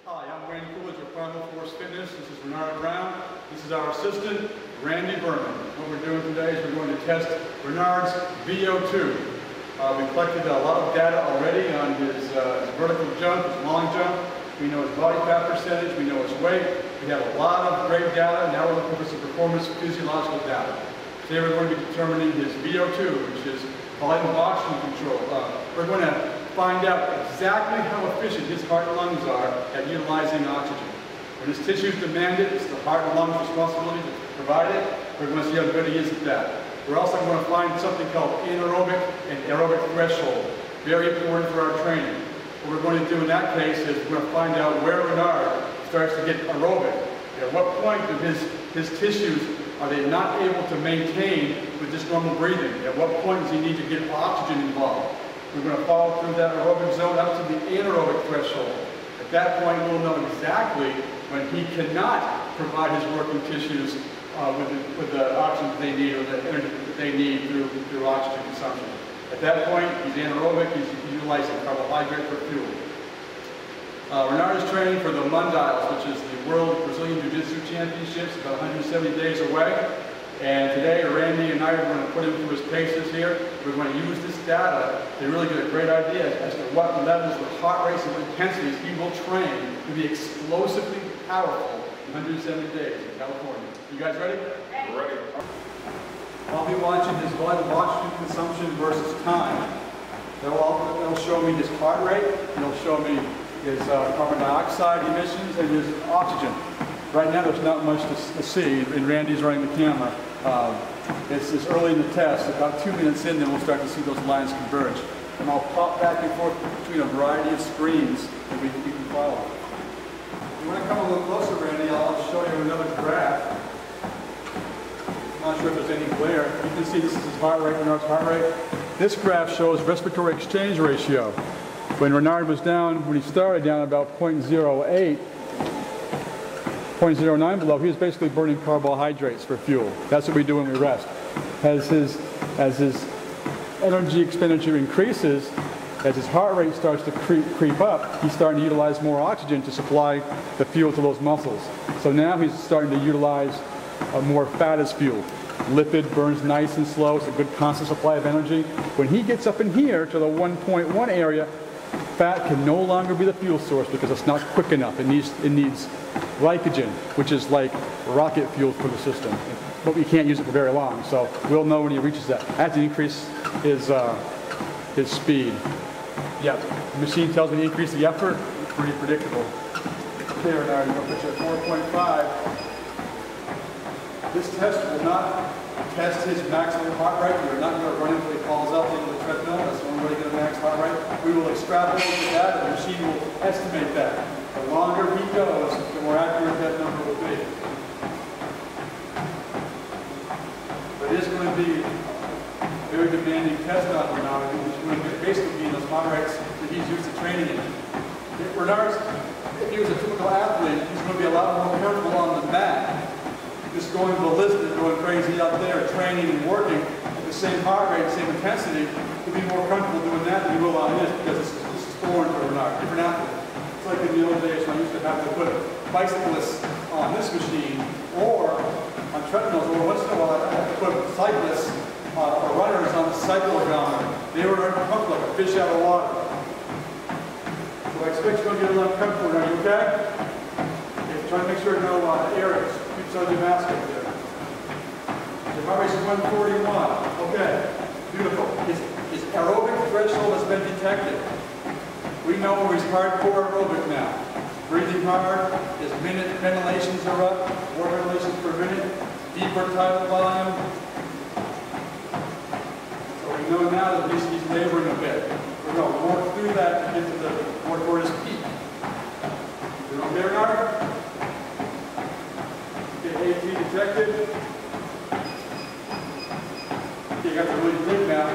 Hi, I'm Randy Coolidge of Primal Fitness. This is Bernard Brown. This is our assistant, Randy Berman. What we're doing today is we're going to test Bernard's VO2. We collected a lot of data already on his vertical jump, his long jump. We know his body fat percentage, we know his weight. We have a lot of great data. Now we're looking for some performance physiological data. Today we're going to be determining his VO2, which is volume of oxygen control. We're going to find out exactly how efficient his heart and lungs are at utilizing oxygen. When his tissues demand it, it's the heart and lungs' responsibility to provide it. We're going to see how good he is at that. We're also going to find something called anaerobic and aerobic threshold. Very important for our training. What we're going to do in that case is we're going to find out where Bernard starts to get aerobic. At what point do his tissues are they not able to maintain with just normal breathing? At what point does he need to get oxygen involved? We're going to follow through that aerobic zone up to the anaerobic threshold. At that point, we'll know exactly when he cannot provide his working tissues with the oxygen that they need or the energy that they need through oxygen consumption. At that point, he's anaerobic, he's utilizing carbohydrate for fuel. Bernard is training for the Mundials, which is the World Brazilian Jiu-Jitsu Championships, about 170 days away. And today, Randy and I are going to put him through his paces here. We're going to use this data to really get a great idea as to what levels of heart rates and intensities he will train to be explosively powerful in 170 days in California. You guys ready? We're ready. I'll be watching his volume of oxygen consumption versus time. That'll show me his heart rate, and it'll show me his carbon dioxide emissions and his oxygen. Right now there's not much to see, and Randy's running the camera. It's early in the test. About 2 minutes in, then we'll start to see those lines converge. And I'll pop back and forth between a variety of screens that we can follow. If you want to come a little closer, Randy, I'll show you another graph. I'm not sure if there's any glare. You can see this is his heart rate, Bernard's heart rate. This graph shows respiratory exchange ratio. When Bernard was down, when he started down about 0.08, 0.09 below, he was basically burning carbohydrates for fuel. That's what we do when we rest. As his energy expenditure increases, as his heart rate starts to creep up, he's starting to utilize more oxygen to supply the fuel to those muscles. So now he's starting to utilize more fat as fuel. Lipid burns nice and slow. It's a good constant supply of energy. When he gets up in here to the 1.1 area, fat can no longer be the fuel source because it's not quick enough. It needs glycogen, which is like rocket fuel for the system. But we can't use it for very long, so we'll know when he reaches that. I have to increase his speed. Yeah, the machine tells me to increase the effort. It's pretty predictable. Okay, Bernard, we'll put you at 4.5. This test will not test his maximum heart rate. We're not going to run until he falls out into the treadmill. That's when we're going to get a max heart rate. We will extrapolate to that, and the machine will estimate that. The longer he goes, the more accurate that number will be. But it is going to be a very demanding test on Bernard, which is going to basically be those heart rates that he's used to training in. If he was a typical athlete, he's going to be a lot more careful on the mat. Just going ballistic, going crazy out there, training and working at the same heart rate, same intensity, he'll be more comfortable doing that than he will on this, because this is foreign to Bernard, different athlete. It's like in the old days when I used to have to put bicyclists on this machine, or on treadmills, or once in a while I had to put cyclists or runners on the cyclogram. They were uncomfortable, like a fish out of water. So I expect you're going to get a little uncomfortable. Are you okay? Try to make sure no areas. Keep some of your mask up there. Your heart rate is 141. Okay, beautiful. His aerobic threshold has been detected. We know he's hardcore aerobic now. Breathing hard, his ventilations are up, more ventilations per minute, deeper tidal volume. So we know now that he's laboring a bit. We're going to work through that to get to the more toward his peak. You okay, Bernard? AT detected. Okay, you got to really think now.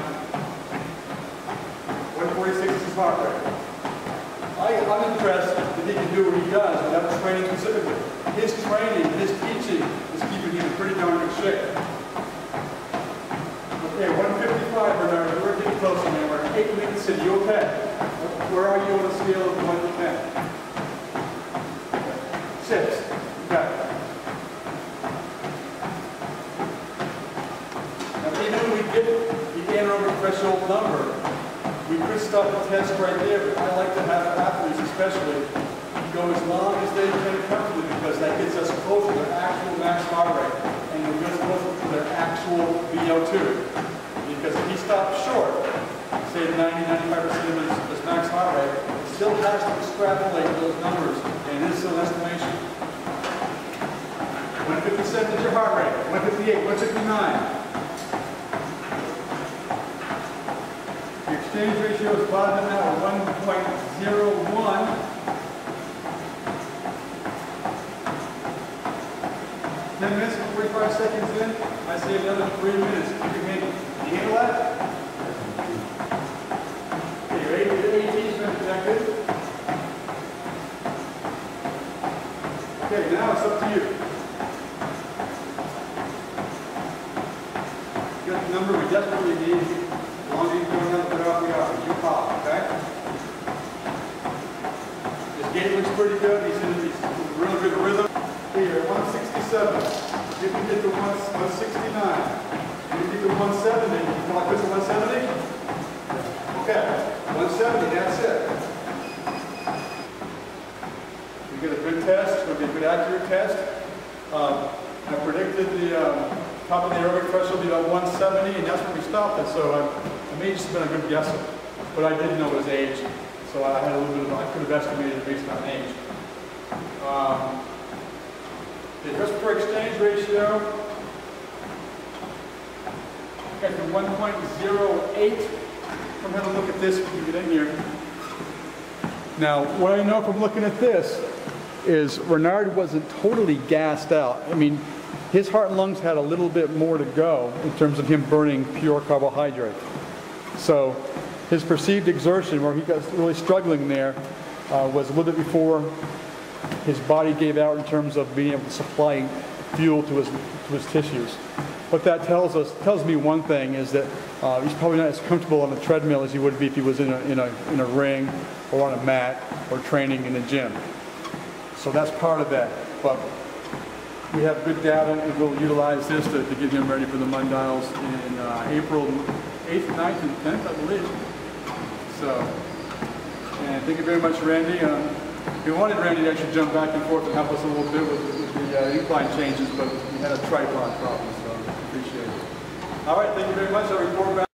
146 is his heart rate. I'm impressed that he can do what he does without training specifically. His training, his teaching is keeping him in pretty darn good shape. Okay, 155, Bernard. We're getting closer, man. We're at 8 minutes in. You okay? Where are you on a scale of 1 to 10? threshold number, we could stop the test right there, but I like to have athletes especially go as long as they can comfortably, because that gets us closer to their actual max heart rate and it gets closer to their actual VO2. Because if he stops short, say 90–95% of his max heart rate, it still has to extrapolate those numbers, and it is still an estimation. 157 is your heart rate, 158, 159. The exchange ratio is bottoming out at 1.01. 10 minutes and 45 seconds in, I say another 3 minutes. You can handle that? Okay, your AT has been connected. Okay, now it's up to you. You got the number we desperately need. As long as you don't have to put off the office, you pop, okay? His gait looks pretty good. He's in a real good rhythm. Okay, you're at 167. You can get to 169. You can get to 170. You want to put to 170? Okay, 170, that's it. You get a good test. It's going to be a good accurate test. I predicted the top of the aerobic threshold to be about 170, and that's when we stopped it. So I may have just been a good guesser, but I didn't know his age. So I had a little bit of, I could have estimated it based on age. The respiratory exchange ratio got to 1.08. I'm going to look at this when you get in here. Now, what I know from looking at this is Renard wasn't totally gassed out. I mean, his heart and lungs had a little bit more to go in terms of him burning pure carbohydrate. So his perceived exertion, where he got really struggling there, was a little bit before his body gave out in terms of being able to supply fuel to his tissues. What that tells me one thing is that he's probably not as comfortable on a treadmill as he would be if he was in a ring or on a mat or training in a gym. So that's part of that. But we have good data, and we'll utilize this to get him ready for the Mundials in April 8th, 9th, and 10th, I believe. So, and thank you very much, Randy. We wanted Randy to actually jump back and forth and help us a little bit with the incline changes, but we had a tripod problem, so I appreciate it. All right, thank you very much. I'll report back.